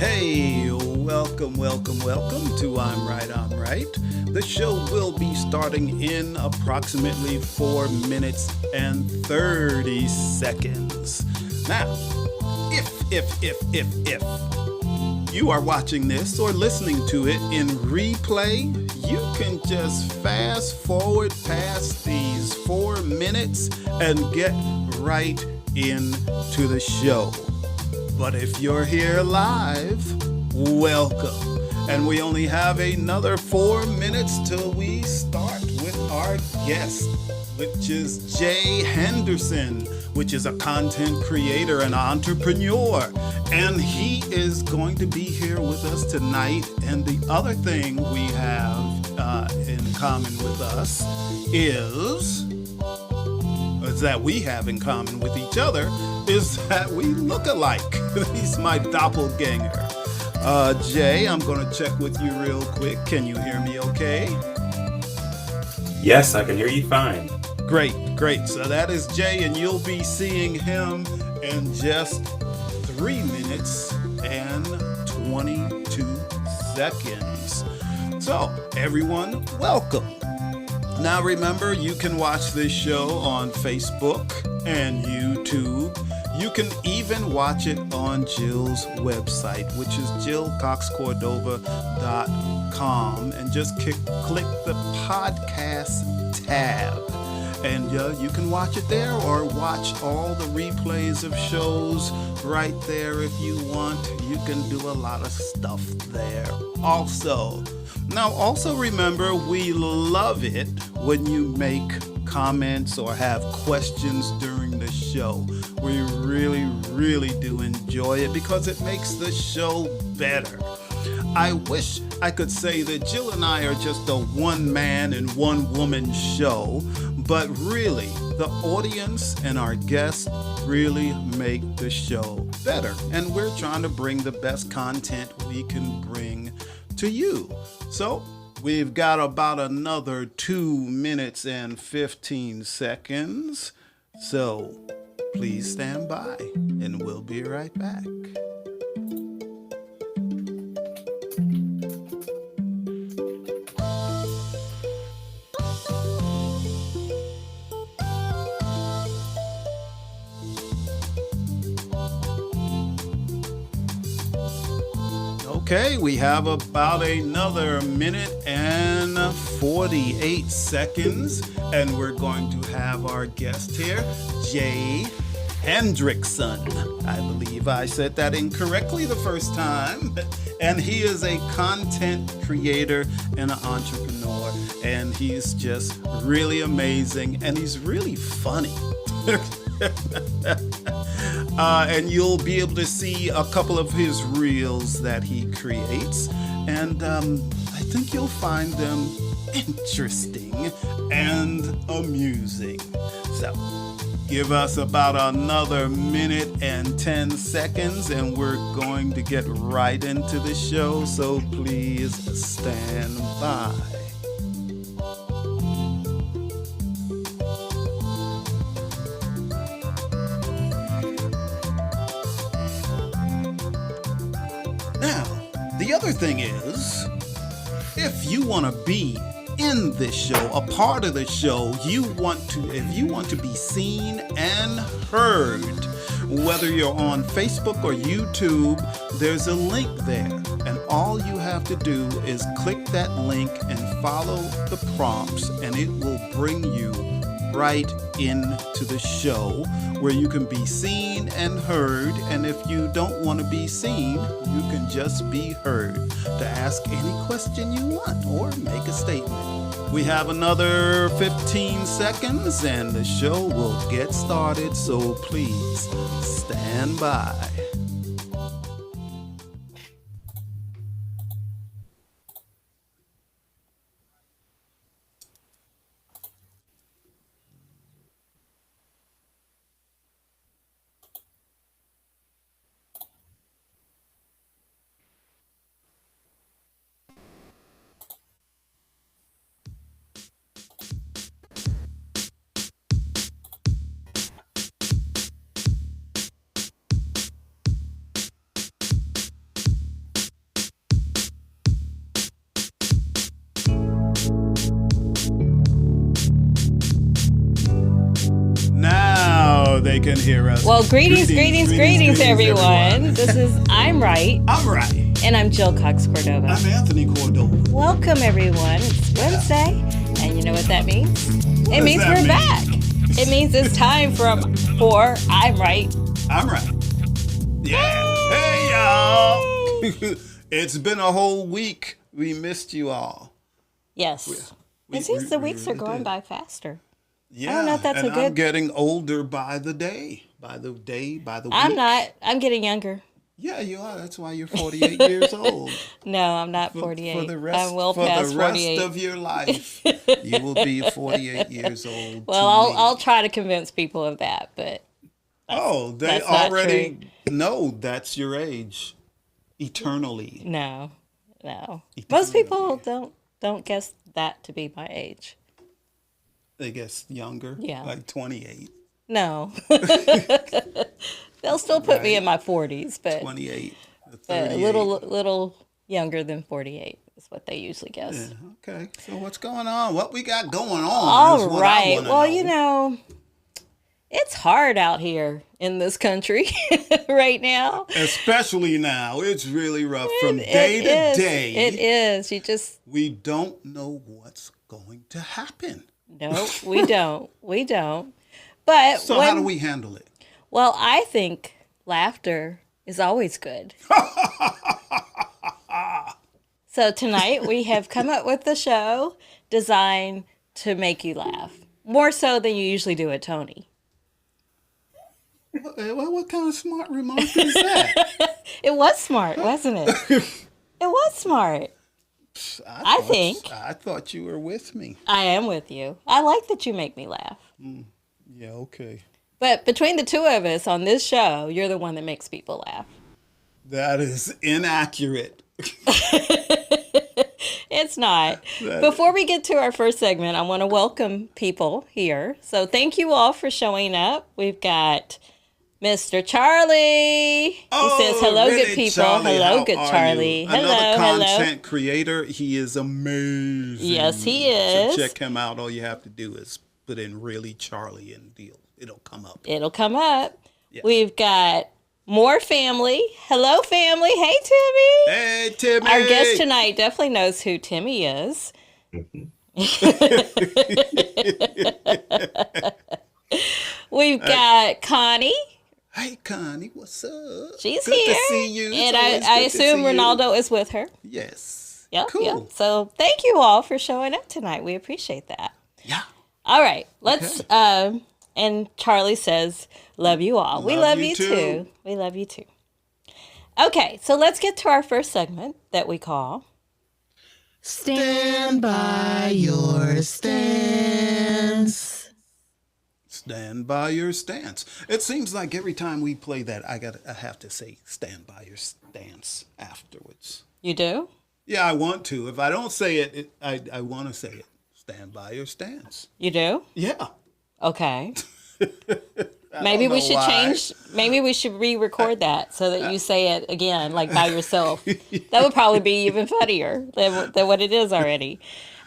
Hey, welcome to I'm Right. The show will be starting in approximately 4 minutes and 30 seconds. Now, if you are watching this or listening to it in replay, you can just fast forward past these 4 minutes and get right into the show. But if you're here live, welcome. And we only have another 4 minutes till we start with our guest, which is Jay Hendrickson, which is a content creator and entrepreneur. And he is going to be here with us tonight. And the other thing we have in common with us is that we have in common with each other is that we look alike. He's my doppelganger. Jay, I'm going to check with you real quick. Can you hear me okay? Yes, I can hear you fine. Great. So that is Jay, and you'll be seeing him in just 3 minutes and 22 seconds. So, everyone, welcome. Now remember, you can watch this show on Facebook and YouTube. You can even watch it on Jill's website, which is Cox-Cordova.com, and just click the podcast tab. And you can watch it there or watch all the replays of shows right there if you want. You can do a lot of stuff there also. Now, also remember, we love it when you make comments or have questions during the show. We really do enjoy it because it makes the show better. I wish I could say that Jill and I are just a one-man and one-woman show, but really, the audience and our guests really make the show better. And we're trying to bring the best content we can bring to you. So we've got about another 2 minutes and 15 seconds. So please stand by and we'll be right back. Okay, we have about another minute and 48 seconds, and we're going to have our guest here, Jay Hendrickson. I believe I said that incorrectly the first time. And he is a content creator and an entrepreneur, and he's just really amazing, and he's really funny. And you'll be able to see a couple of his reels that he creates, and I think you'll find them interesting and amusing. So give us about another minute and 10 seconds and we're going to get right into the show, so please stand by. The other thing is, if you want to be in this show, a part of the show, if you want to be seen and heard, whether you're on Facebook or YouTube, there's a link there. And all you have to do is click that link and follow the prompts, and it will bring you right into the show where you can be seen and heard. And if you don't want to be seen, you can just be heard to ask any question you want or make a statement. We have another 15 seconds and the show will get started, so please stand by. they can hear us. Well, greetings, everyone. This is I'm Right. I'm Right. And I'm Jill Cox-Cordova. I'm Anthony Cordova. Welcome, everyone. It's Wednesday, and you know what that means? It means we're back. It means it's time for I'm Right. I'm Right. Yeah. Hey, y'all. It's been a whole week. We missed you all. Yes. It seems the weeks are going by faster. Yeah. I don't know if that's I'm getting older by the day. By the week. I'm not. I'm getting younger. Yeah, you are. That's why you're 48 years old. No, I'm not 48. For the rest of your life, you will be 48 years old. Well, I'll try to convince people of that, but they already know that's your age. Eternally. No. Most people don't guess that to be my age. They guess younger? Yeah. Like 28. No. They'll still put me in my 40s, but 28. a little younger than 48 is what they usually guess. Yeah, okay. So what's going on? What we got going on? All right. Well, it's hard out here in this country right now. Especially now. It's really rough from day to day. It is. We don't know what's going to happen. No, we don't. But so how do we handle it? Well, I think laughter is always good. So tonight we have come up with a show designed to make you laugh. More so than you usually do at Tony. What kind of smart remark is that? It was smart, wasn't it? It was smart. I think. I thought you were with me. I am with you. I like that you make me laugh. Yeah, okay. But between the two of us on this show, you're the one that makes people laugh. That is inaccurate. It's not. Before we get to our first segment, I want to welcome people here. So thank you all for showing up. We've got Mr. Charlie. He says, hello, really, good people. Charlie, hello, good Charlie. Another content creator. He is amazing. Yes, he is. So check him out. All you have to do is put in really Charlie and deal. It'll come up. Yes. We've got more family. Hello, family. Hey, Timmy. Hey, Timmy. Our guest tonight definitely knows who Timmy is. We've got Connie. Hey, Connie, what's up? She's good here. Good to see you. And I assume Ronaldo is with her. Yes. Yeah, cool. Yeah. So thank you all for showing up tonight. We appreciate that. Yeah. All right. Let's, and Charlie says, love you all. We love you too. We love you too. Okay, so let's get to our first segment that we call Stand by your stance. Stand by your stance. It seems like every time we play that, I have to say, stand by your stance afterwards. You do? Yeah, I want to. If I don't say it, I want to say it. Stand by your stance. You do? Yeah. Okay. Maybe we should change. Maybe we should re-record that so that you say it again, like by yourself. That would probably be even funnier than what it is already.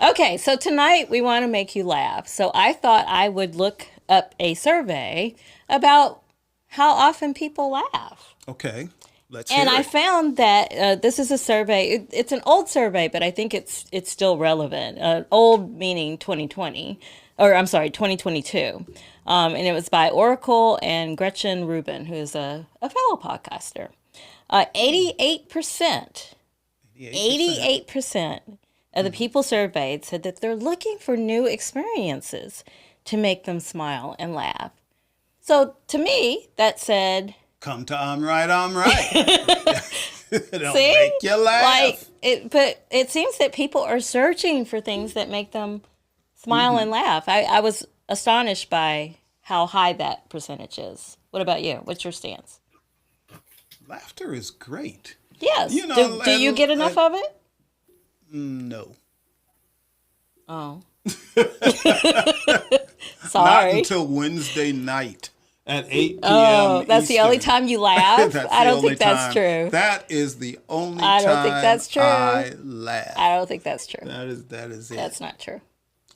Okay, so tonight we want to make you laugh. So I thought I would look up a survey about how often people laugh. Okay, let's hear it. And I found that this is a survey. It's an old survey, but I think it's still relevant. Old meaning 2020, or I'm sorry, 2022. And it was by Oracle and Gretchen Rubin, who is a fellow podcaster. 88% of the people surveyed said that they're looking for new experiences to make them smile and laugh. So to me, that said, come to I'm Right. It'll see? Make you laugh. But it seems that people are searching for things that make them smile and laugh. I was astonished by how high that percentage is. What about you? What's your stance? Laughter is great. Yes. Do you get enough of it? No. Oh. Not Sorry. until Wednesday night at 8 p.m. Oh, that's Eastern. the only time you laugh? I don't think that's true. That is the only time I don't think that's true. I laugh. I don't think that's true. That is it. That's not true.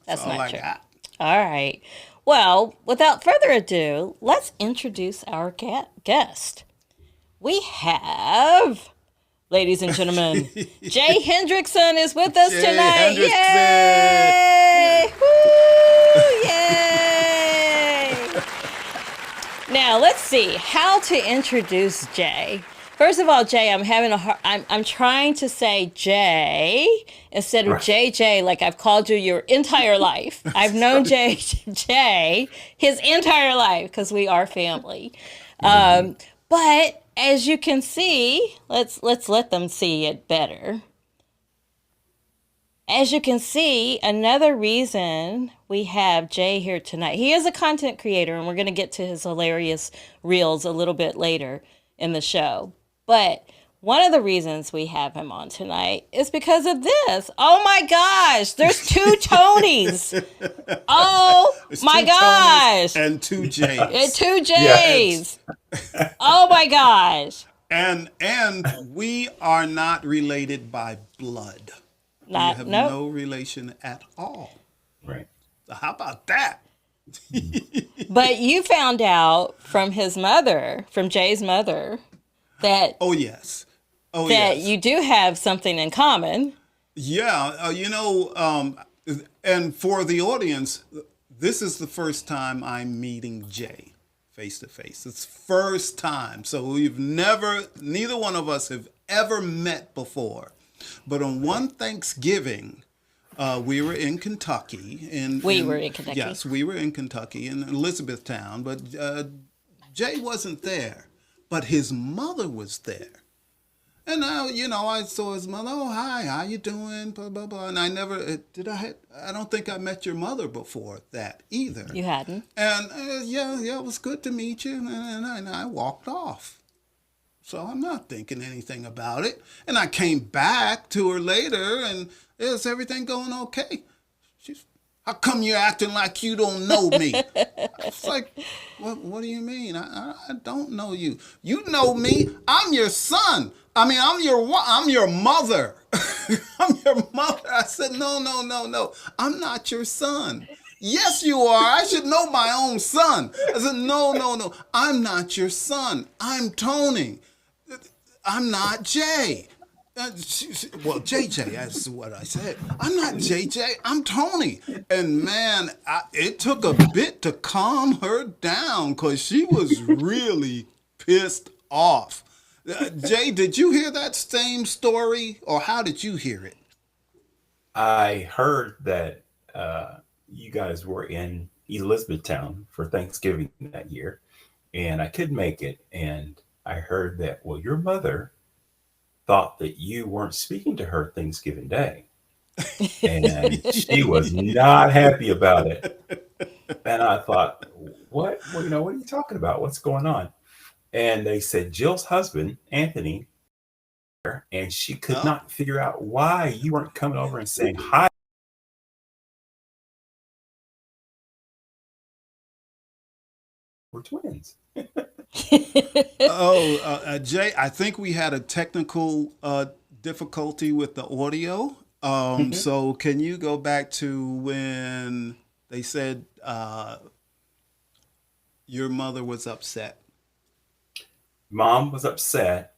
That's not all true. I got. All right. Well, without further ado, let's introduce our guest. We have, ladies and gentlemen, Jay Hendrickson is with us Jay tonight. Yay! Woo! Yay! Now, let's see how to introduce Jay. First of all, Jay, I'm trying to say Jay instead of JJ, like I've called you your entire life. I've known Jay his entire life because we are family. But as you can see, let's let them see it better. As you can see, another reason we have Jay here tonight. He is a content creator, and we're going to get to his hilarious reels a little bit later in the show. But one of the reasons we have him on tonight is because of this. Oh my gosh, there's two Tonys. Oh my gosh. And two Jays. And two Jays. Yes. Oh my gosh. And we are not related by blood. We have no relation at all. Right. So how about that? But you found out from his mother, from Jay's mother, that you do have something in common. Yeah, and for the audience, this is the first time I'm meeting Jay face to face. It's first time, so neither one of us have ever met before. But on one Thanksgiving, we were in Kentucky. We were in Kentucky. Yes, we were in Kentucky in Elizabethtown, but Jay wasn't there. But his mother was there. And now, I saw his mother. Oh, hi, how you doing? Blah, blah, blah. And I never, I don't think I met your mother before that either. You hadn't? And it was good to meet you. And I walked off. So I'm not thinking anything about it. And I came back to her later, and is everything going okay? How come you're acting like you don't know me? It's like, what do you mean? I don't know you. You know me. I'm your son. I mean, I'm your mother. I'm your mother. I said, no. I'm not your son. Yes, you are. I should know my own son. I said, no. I'm not your son. I'm Tony. I'm not Jay. Well, JJ, that's what I said. I'm not JJ, I'm Tony. And man, it took a bit to calm her down because she was really pissed off. Jay, did you hear that same story, or how did you hear it? I heard that you guys were in Elizabethtown for Thanksgiving that year, and I couldn't make it. And I heard that, well, your mother thought that you weren't speaking to her Thanksgiving Day. And she was not happy about it. And I thought, what? Well, what are you talking about? What's going on? And they said Jill's husband, Anthony, and she could not figure out why you weren't coming over and saying hi. We're twins. Jay, I think we had a technical difficulty with the audio. So can you go back to when they said your mother was upset? Mom was upset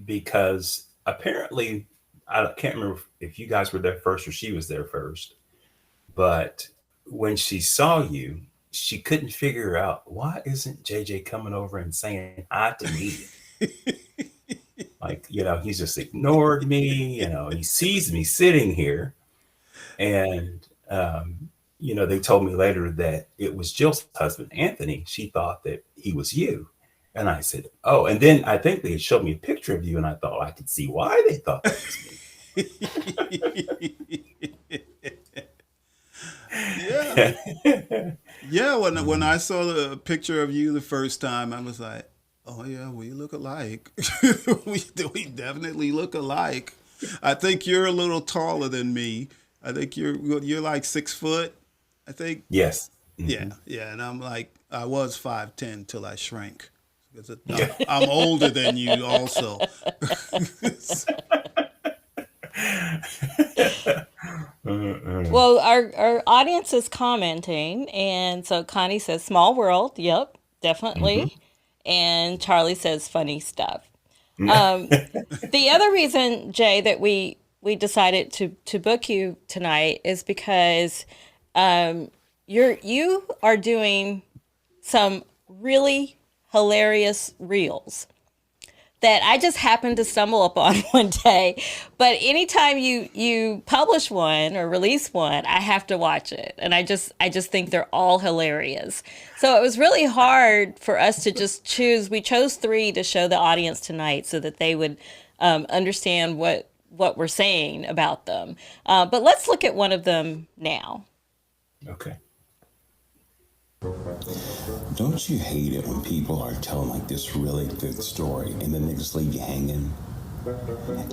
because apparently, I can't remember if you guys were there first or she was there first, but when she saw you, she couldn't figure out, why isn't JJ coming over and saying hi to me? Like, he's just ignored me. He sees me sitting here. And, they told me later that it was Jill's husband, Anthony. She thought that he was you. And I said, oh, and then I think they showed me a picture of you, and I thought I could see why they thought that was me. Yeah. When I saw the picture of you the first time, I was like, oh yeah, we look alike. we definitely look alike. I think you're a little taller than me. I think you're like 6 foot. I think. Yes. Mm-hmm. Yeah, and I'm like, I was 5'10" till I shrank. I'm older than you also. Well, Well, our audience is commenting, and so Connie says small world. Yep, definitely. And Charlie says funny stuff. The other reason, Jay, that we decided to book you tonight is because you are doing some really hilarious reels that I just happened to stumble upon one day. But anytime you publish one or release one, I have to watch it, and I just think they're all hilarious. So it was really hard for us to just choose. We chose 3 to show the audience tonight so that they would understand what we're saying about them. But let's look at one of them now. Okay. Don't you hate it when people are telling like this really good story and then they just leave you hanging?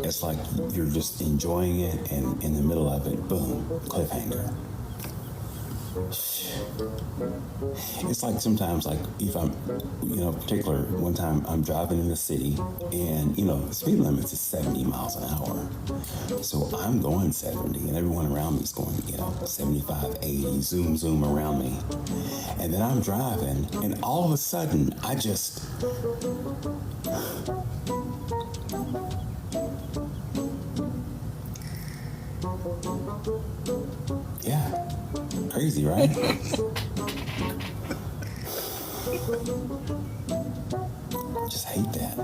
It's like you're just enjoying it and in the middle of it, boom, cliffhanger. It's like sometimes, like if I'm, particular one time I'm driving in the city and, the speed limit is 70 miles an hour. So I'm going 70 and everyone around me is going, 75, 80, zoom around me. And then I'm driving and all of a sudden I just, yeah. Crazy, right? Just hate that.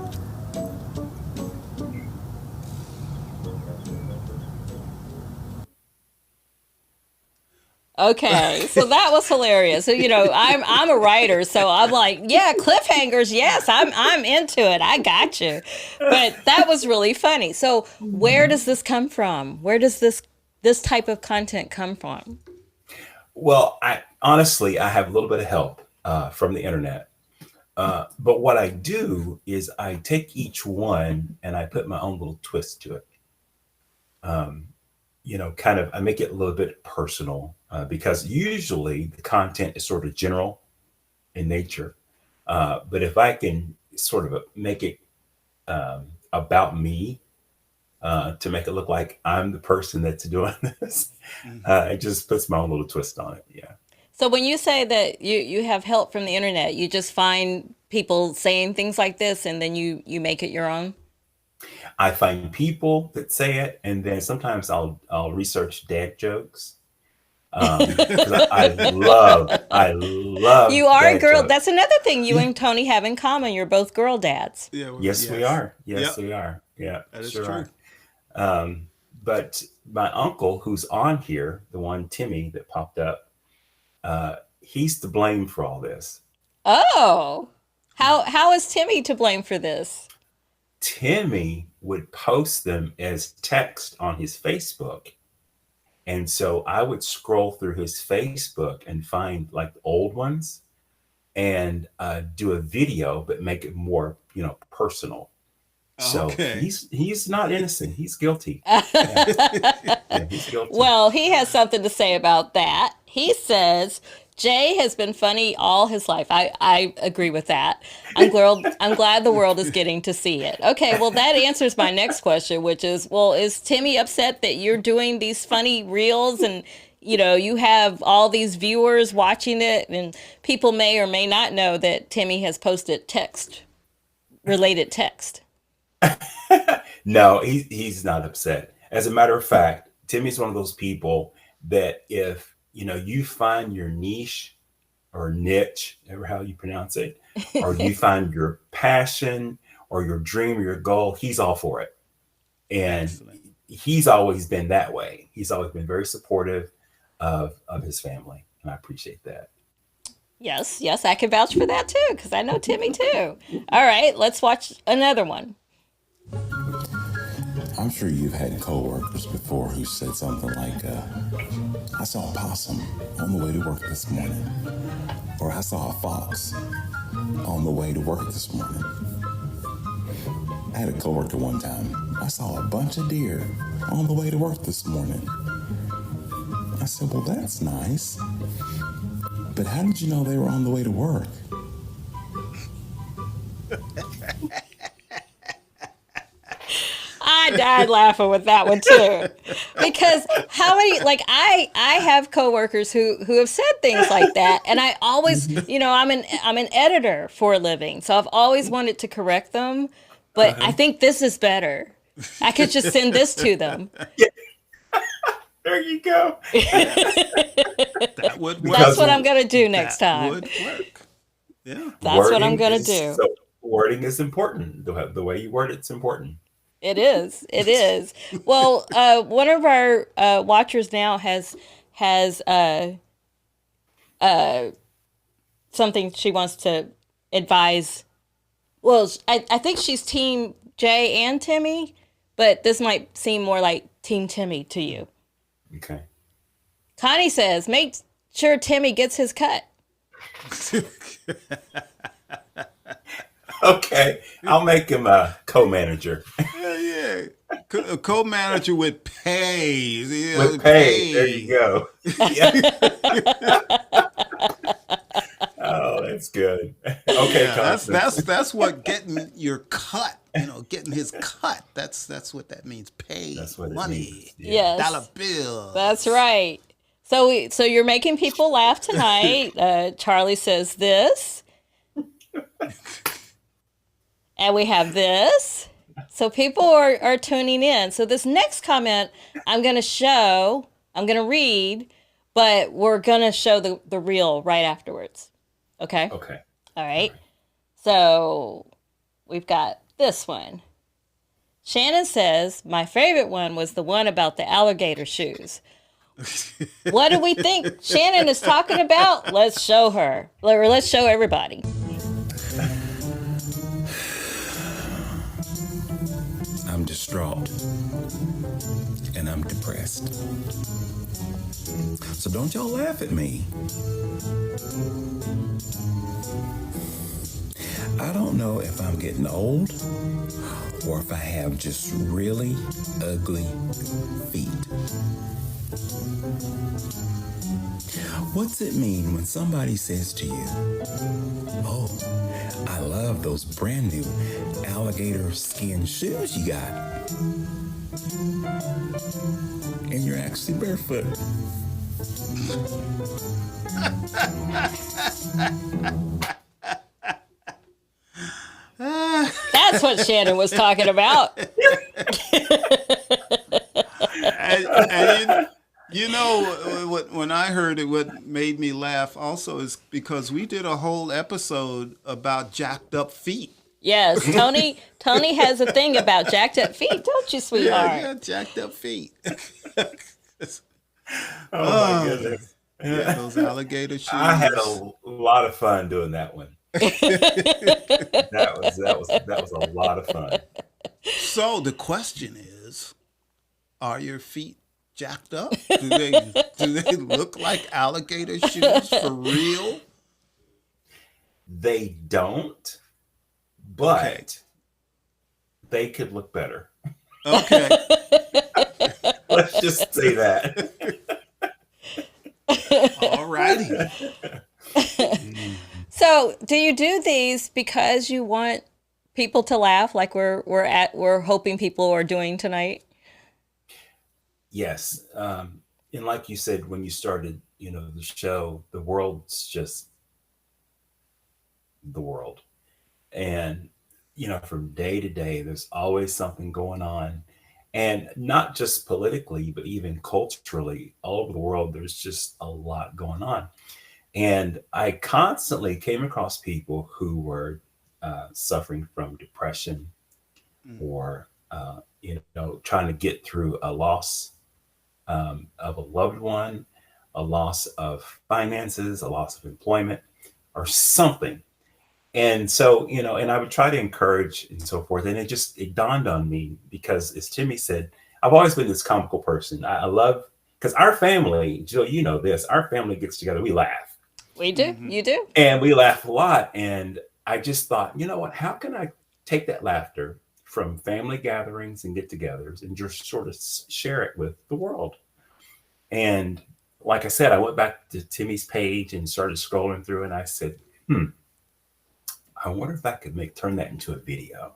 Okay, so that was hilarious. So I'm a writer, so I'm like, yeah, cliffhangers. Yes, I'm into it. I got you. But that was really funny. So where does this come from? Where does this type of content come from? Well, I honestly have a little bit of help from the internet. But what I do is I take each one and I put my own little twist to it. I make it a little bit personal because usually the content is sort of general in nature. But if I can sort of make it about me, to make it look like I'm the person that's doing this, it just puts my own little twist on it. Yeah. So when you say that you have help from the internet, you just find people saying things like this and then you make it your own? I find people that say it, and then sometimes I'll research dad jokes. 'Cause I love You are a dad girl. jokes. That's another thing you and Tony have in common. You're both girl dads. Yeah. Yes, we are. Yes, Yep. we are. Yeah, That is sure true. are. But my uncle, who's on here, the one Timmy that popped up, he's to blame for all this. Oh, how is Timmy to blame for this? Timmy would post them as text on his Facebook. And so I would scroll through his Facebook and find like old ones and do a video, but make it more, personal. So Okay. he's not innocent. He's guilty. Yeah, he's guilty. Well, he has something to say about that. He says Jay has been funny all his life. I agree with that. I'm glad the world is getting to see it. Okay, well, that answers my next question, which is, well, is Timmy upset that you're doing these funny reels and, you have all these viewers watching it, and people may or may not know that Timmy has posted related text? No, he's not upset. As a matter of fact, Timmy's one of those people that if you find your niche or niche, ever how you pronounce it, or you find your passion or your dream or your goal, he's all for it. And Excellent. he's always been that way. He's always been very supportive of his family, and I appreciate that. Yes, I can vouch for that too, because I know Timmy too. All right, let's watch another one. I'm sure you've had coworkers before who said something like, I saw a possum on the way to work this morning. Or I saw a fox on the way to work this morning. I had a coworker one time. I saw a bunch of deer on the way to work this morning. I said, well, that's nice. But how did you know they were on the way to work? I died laughing with that one too, because how many, like, I have coworkers who have said things like that, and I always, I'm an editor for a living, so I've always wanted to correct them, but I think this is better. I could just send this to them. There you go. That would work. That's what I'm gonna do next That time. would work. Yeah. That's what I'm gonna do. So wording is important. The way you word it's important. It is. It is. Well, one of our watchers now has something she wants to advise. Well, I think she's Team Jay and Timmy, but this might seem more like Team Timmy to you. Okay. Connie says, make sure Timmy gets his cut. Okay, I'll make him a co-manager. Yeah. A co-manager with pay. Yeah, With pay. There you go. Yeah. Oh, that's good. Okay, Yeah, Constance. that's what getting your cut. Getting his cut. That's what that means. Pay. That's what it money. means. Yeah. Yes. Dollar bill. That's right. So you're making people laugh tonight. Charlie says this. And we have this. So people are tuning in. So this next comment I'm going to read, but we're going to show the reel right afterwards. Okay? Okay. All right. So we've got this one. Shannon says, my favorite one was the one about the alligator shoes. What do we think Shannon is talking about? Let's show her. Or let's show everybody. I'm distraught and I'm depressed. So don't y'all laugh at me. I don't know if I'm getting old or if I have just really ugly feet. What's it mean when somebody says to you, "Oh, I love those brand new alligator skin shoes you got," and you're actually barefoot? That's what Shannon was talking about. And when I heard it, what made me laugh also is because we did a whole episode about jacked up feet. Yes, Tony has a thing about jacked up feet, don't you, sweetheart? Yeah, jacked up feet. Oh my goodness. Yeah, those alligator shoes. I had a lot of fun doing that one. That was a lot of fun. So the question is, are your feet jacked up? Do they look like alligator shoes for real? They don't, but they could look better. Okay. Let's just say that. All righty. So, do you do these because you want people to laugh, like we're hoping people are doing tonight? Yes. And like you said, when you started, the show, the world's just the world. And, from day to day, there's always something going on. And not just politically, but even culturally, all over the world, there's just a lot going on. And I constantly came across people who were suffering from depression or, trying to get through a loss of a loved one, a loss of finances, a loss of employment, or something. And so, and I would try to encourage and so forth. And it dawned on me because, as Timmy said, I've always been this comical person. I love, because our family, Jill, this, our family gets together, we laugh. We do. Mm-hmm. You do. And we laugh a lot. And I just thought, you know what, how can I take that laughter from family gatherings and get-togethers and just sort of share it with the world? And like I said, I went back to Timmy's page and started scrolling through, and I said, I wonder if I could turn that into a video.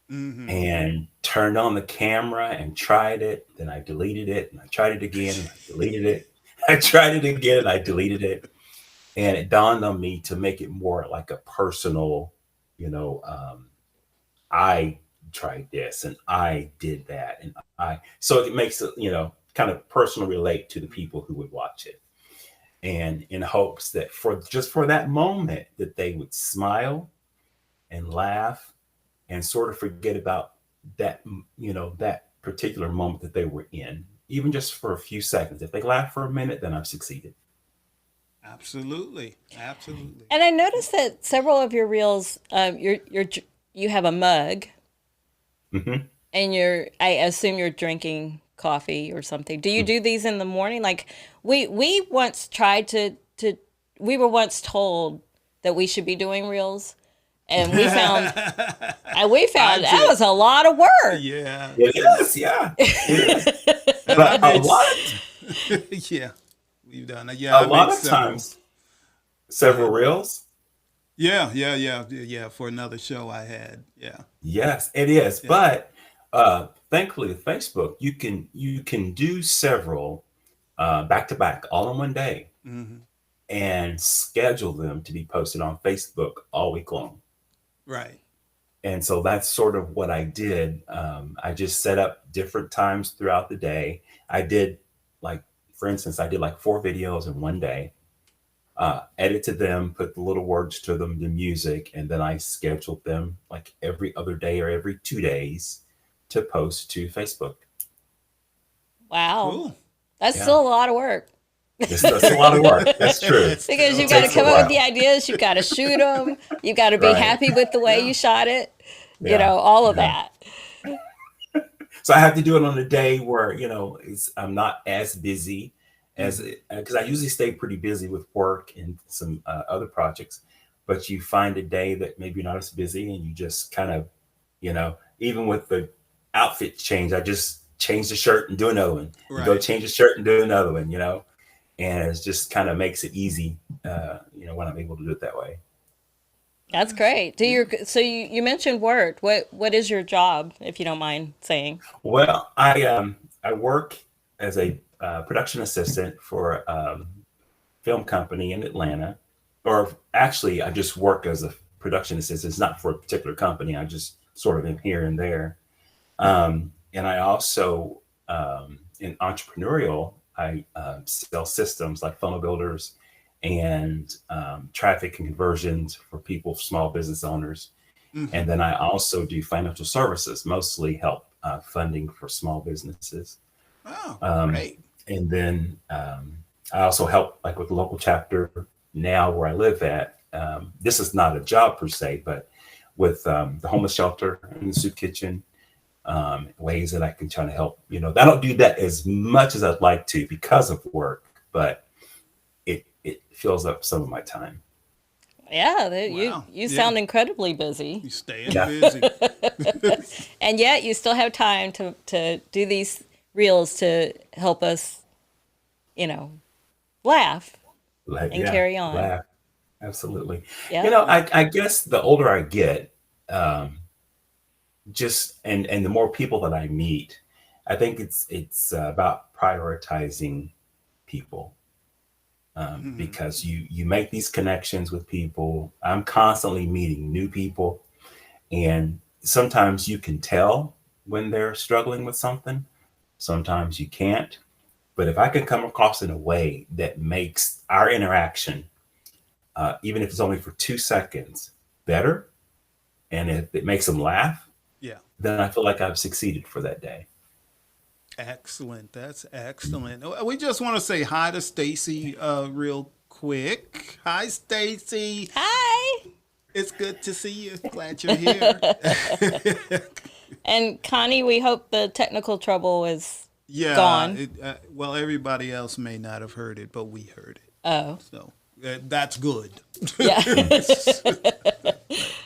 and turned on the camera and tried it. Then I deleted it and I tried it again and I deleted it. I tried it again and I deleted it. And it dawned on me to make it more like a personal, I tried this and I did that. So it makes it, kind of personal relate to the people who would watch it. And in hopes that for that moment that they would smile and laugh and sort of forget about that, that particular moment that they were in, even just for a few seconds. If they laugh for a minute, then I've succeeded. Absolutely. And I noticed that several of your reels, you have a mug, and I assume you're drinking coffee or something. Do you do these in the morning? Like we once tried we were once told that we should be doing reels, and we found that was a lot of work. Yeah. It is, yeah. It is. But a lot yeah. We've done that. Yeah. a lot of times, several reels. Yeah. For another show I had. Yeah. Yes, it is. But thankfully with Facebook, you can do several back to back all in one day and schedule them to be posted on Facebook all week long. Right. And so that's sort of what I did. I just set up different times throughout the day. I did, like, for instance, I did like 4 videos in one day, edited them, put the little words to them, the music, and then I scheduled them like every other day or every 2 days to post to Facebook. Wow. Cool. That's still a lot of work. That's a lot of work. That's true. Because you've got to come up with the ideas, you've got to shoot them, you've got to be happy with the way you shot it, all of that. So I have to do it on a day where, I'm not as busy as because I usually stay pretty busy with work and some other projects, but you find a day that maybe you're not as busy and you just kind of, even with the outfit change, I just change the shirt and do another one. Right. Go change the shirt and do another one, and it just kind of makes it easy, when I'm able to do it that way. That's great. So you mentioned work. What is your job, if you don't mind saying? Well, I work as a production assistant for a film company in Atlanta, or actually, I just work as a production assistant. It's not for a particular company. I just sort of am here and there. And I also, in entrepreneurial, I sell systems like funnel builders and traffic and conversions for people, small business owners. And then I also do financial services, mostly help funding for small businesses. Oh, great. And then I also help like with the local chapter now where I live at. This is not a job per se, but with the homeless shelter and the soup kitchen, ways that I can try to help. I don't do that as much as I'd like to because of work, but it fills up some of my time. Yeah, you sound incredibly busy. You staying busy. And yet you still have time to do these reels to help us, laugh and carry on. Laugh. Absolutely. Yeah. I guess the older I get, just and the more people that I meet, I think it's about prioritizing people. Because you make these connections with people. I'm constantly meeting new people, and sometimes you can tell when they're struggling with something. Sometimes you can't. But if I can come across in a way that makes our interaction, even if it's only for 2 seconds, better, and if it makes them laugh, then I feel like I've succeeded for that day. Excellent. That's excellent. We just want to say hi to Stacy real quick. Hi, Stacy. Hi. It's good to see you. Glad you're here. And Connie, we hope the technical trouble is gone. Well, everybody else may not have heard it, but we heard it. Oh. So that's good. Yeah.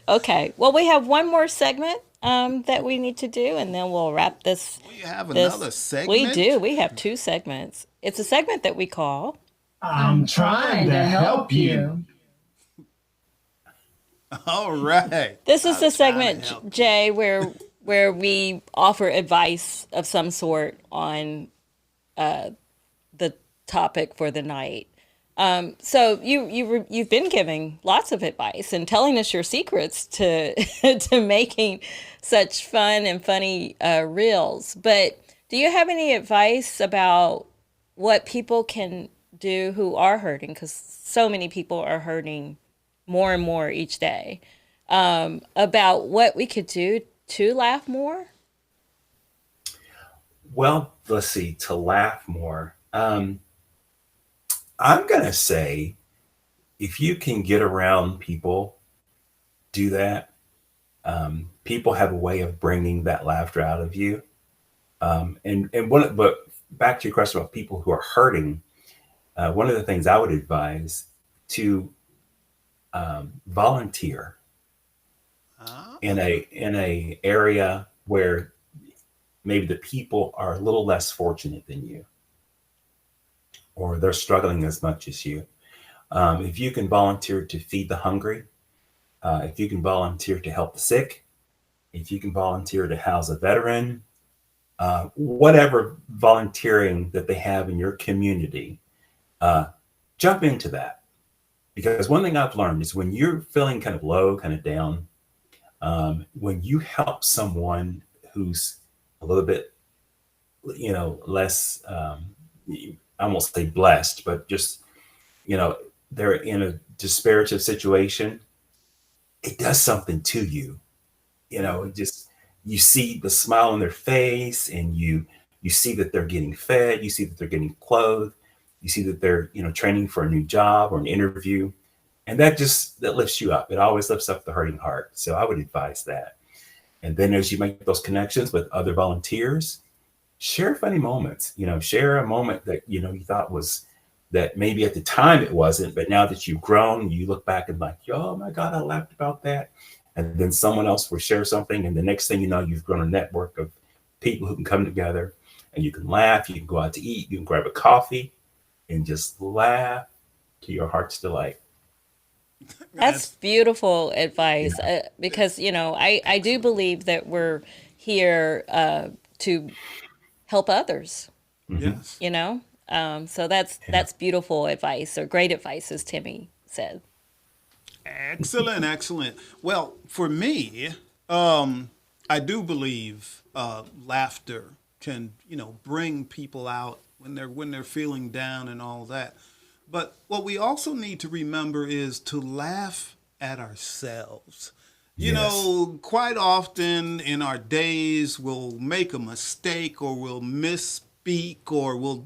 Okay. Well, we have one more segment that we need to do, and then we'll wrap this. We have another segment? We do. We have 2 segments. It's a segment that we call I'm trying to help you. All right. This is the segment, Jay, where where we offer advice of some sort on the topic for the night. So you've been giving lots of advice and telling us your secrets to to making such fun and funny reels. But do you have any advice about what people can do who are hurting? Because so many people are hurting more and more each day. About what we could do to laugh more. Well, let's see, to laugh more. I'm going to say if you can get around people, do that. People have a way of bringing that laughter out of you. But back to your question about people who are hurting, one of the things I would advise to volunteer in a area where maybe the people are a little less fortunate than you, or they're struggling as much as you. If you can volunteer to feed the hungry, if you can volunteer to help the sick, if you can volunteer to house a veteran, whatever volunteering that they have in your community, jump into that. Because one thing I've learned is when you're feeling kind of low, kind of down, when you help someone who's a little bit, less, I won't say blessed, but just, they're in a disparate situation, it does something to you. You see the smile on their face, and you see that they're getting fed, you see that they're getting clothed, you see that they're, training for a new job or an interview. And that lifts you up. It always lifts up the hurting heart. So I would advise that. And then as you make those connections with other volunteers, share funny moments, share a moment that, you thought was that maybe at the time it wasn't, but now that you've grown, you look back and like, oh my God, I laughed about that. And then someone else will share something. And the next thing you know, you've grown a network of people who can come together and you can laugh, you can go out to eat, you can grab a coffee and just laugh to your heart's delight. That's beautiful advice, because, I do believe that we're here to help others, Yes. So that's beautiful advice, or great advice, as Timmy said. Excellent, excellent. Well, for me, I do believe laughter can, bring people out when they're feeling down and all that. But what we also need to remember is to laugh at ourselves. Quite often in our days, we'll make a mistake, or we'll misspeak, or we'll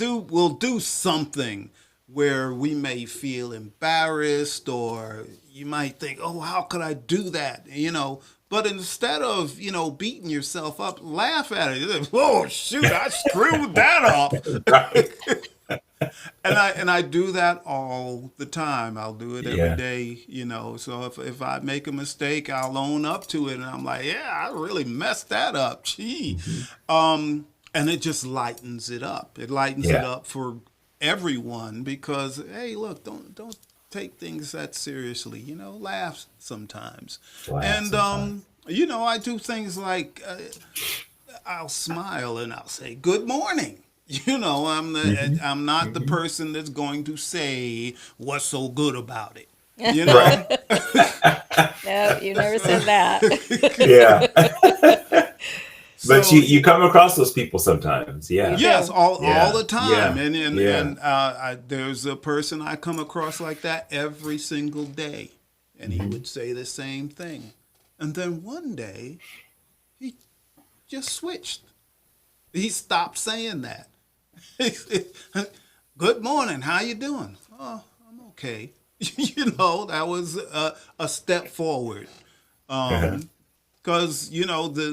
do something where we may feel embarrassed, or you might think, oh, how could I do that? But instead of, beating yourself up, laugh at it. Oh, shoot, I screwed that up. Right. And I do that all the time. I'll do it every day, So if I make a mistake, I'll own up to it, and I'm like, yeah, I really messed that up. Gee. And it just lightens it up. It lightens it up for everyone, because hey, look, don't take things that seriously. Laugh sometimes. I do things like I'll smile and I'll say good morning. I'm not the person that's going to say what's so good about it. Right. No, you never said that. Yeah. But you come across those people sometimes. Yeah. Yes, all the time. Yeah. And there's a person I come across like that every single day. And he would say the same thing. And then one day, he just switched. He stopped saying that. Good morning. How you doing? Oh, I'm okay. That was a step forward. Because,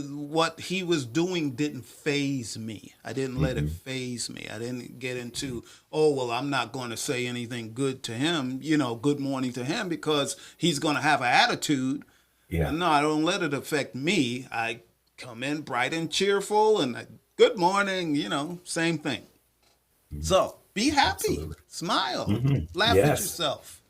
what he was doing didn't faze me. I didn't let it faze me. I didn't get into, I'm not going to say anything good to him, good morning to him, because he's going to have an attitude. Yeah. No, I don't let it affect me. I come in bright and cheerful, and good morning, same thing. So be happy, smile, laugh at yourself.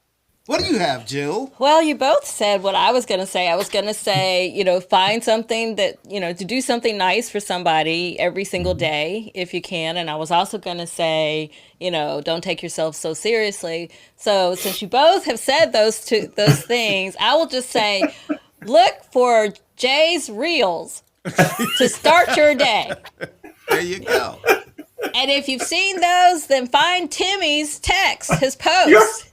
What do you have, Jill? Well, you both said what I was going to say. I was going to say, find something that, to do something nice for somebody every single day if you can. And I was also going to say, don't take yourself so seriously. So since you both have said those things, I will just say, look for Jay's Reels to start your day. There you go. And if you've seen those, then find Timmy's text, his post,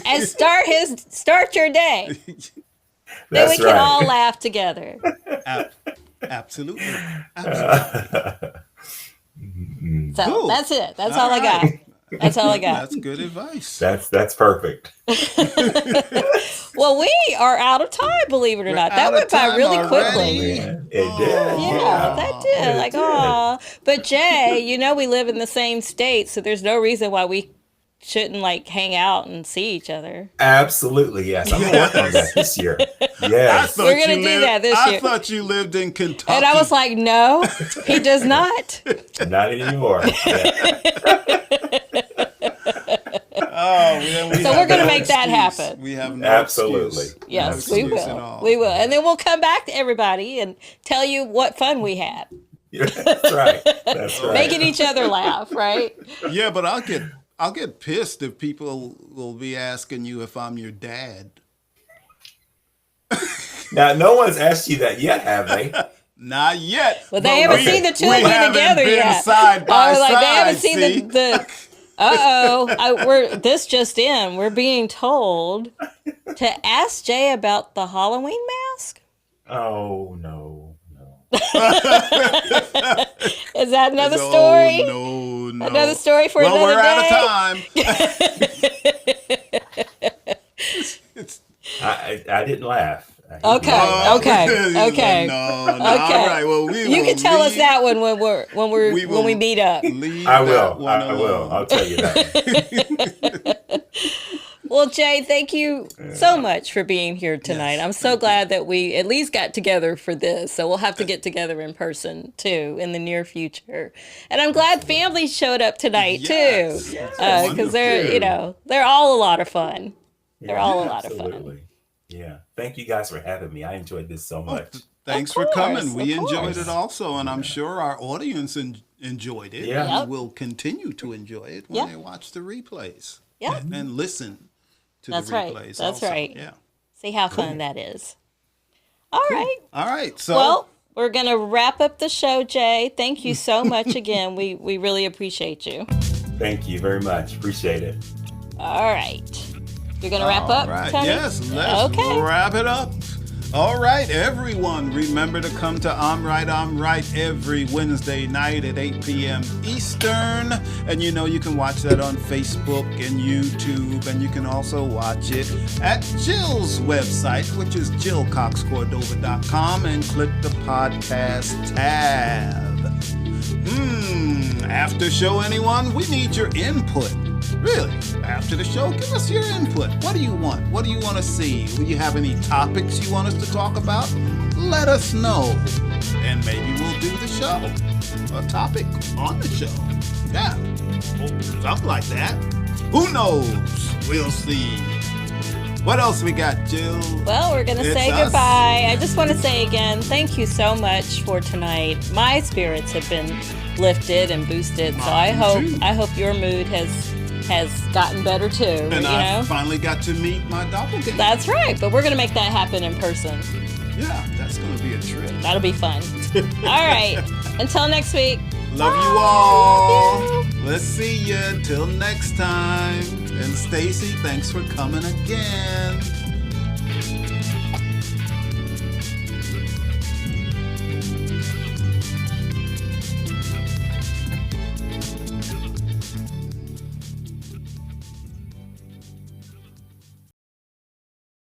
and start your day. Then we can all laugh together. Absolutely. So Cool. That's it. That's all I got. That's all I got. That's good advice. That's perfect. Well, we are out of time, believe it or not. That went by really quickly. It did. Yeah, that did. Like, aw. But Jay, we live in the same state, so there's no reason why we shouldn't hang out and see each other. Absolutely, yes. I'm gonna work on that this year. Yes. We're gonna do that this year. I thought you lived in Kentucky. And I was like, no, he does not. Not anymore. So we're going to make that happen. We have no Absolutely. excuse. Yes, No we excuse will. at all. We will. And then we'll come back to everybody and tell you what fun we had. That's right. That's right. Making each other laugh, right? Yeah, but I'll get pissed if people will be asking you if I'm your dad. Now, no one's asked you that yet, have they? Not yet. Well, they haven't seen the two of me together yet. Side by They side, haven't seen see? the we're this just in. We're being told to ask Jay about the Halloween mask. Oh, no. Is that another story? No. Another story for well, another we're day? out of time. I didn't laugh. Okay. Okay. No. Okay. All right. Well, You can tell us that one when we meet up. I will. I'll tell you that. Well, Jay, thank you so much for being here tonight. Yes, I'm so glad that we at least got together for this. So we'll have to get together in person too in the near future. And I'm glad family showed up tonight too, because they're all a lot of fun. They're all a lot of fun. Yeah. Thank you guys for having me. I enjoyed this so much. Thanks for coming. We enjoyed it also, and I'm sure our audience enjoyed it. Yeah. And will continue to enjoy it when they watch the replays. Yeah. And listen to That's the right. replays. That's also. right. Yeah. See how fun that is. All right. All right. So Well, we're going to wrap up the show, Jay. Thank you so much again. We really appreciate you. Thank you very much. Appreciate it. All right. You're going to wrap up, all right. Tony? Yes, let's Okay. wrap it up. All right, everyone, remember to come to I'm Right every Wednesday night at 8 p.m. Eastern. And you can watch that on Facebook and YouTube. And you can also watch it at Jill's website, which is jillcoxcordova.com, and click the podcast tab. After show, anyone? We need your input. Really, after the show, give us your input. What do you want? What do you want to see? Do you have any topics you want us to talk about? Let us know. And maybe we'll do the show. A topic on the show. Yeah. Something like that. Who knows? We'll see. What else we got, Jill? Well, we're going to say us. goodbye. I just want to say again, thank you so much for tonight. My spirits have been lifted and boosted. So I hope your mood has gotten better too. And I finally got to meet my doppelganger. That's right. But we're going to make that happen in person. Yeah, that's going to be a trip. That'll be fun. All right. Until next week. Love Bye. you all. Love you. Let's see you till next time. And Stacy, thanks for coming again.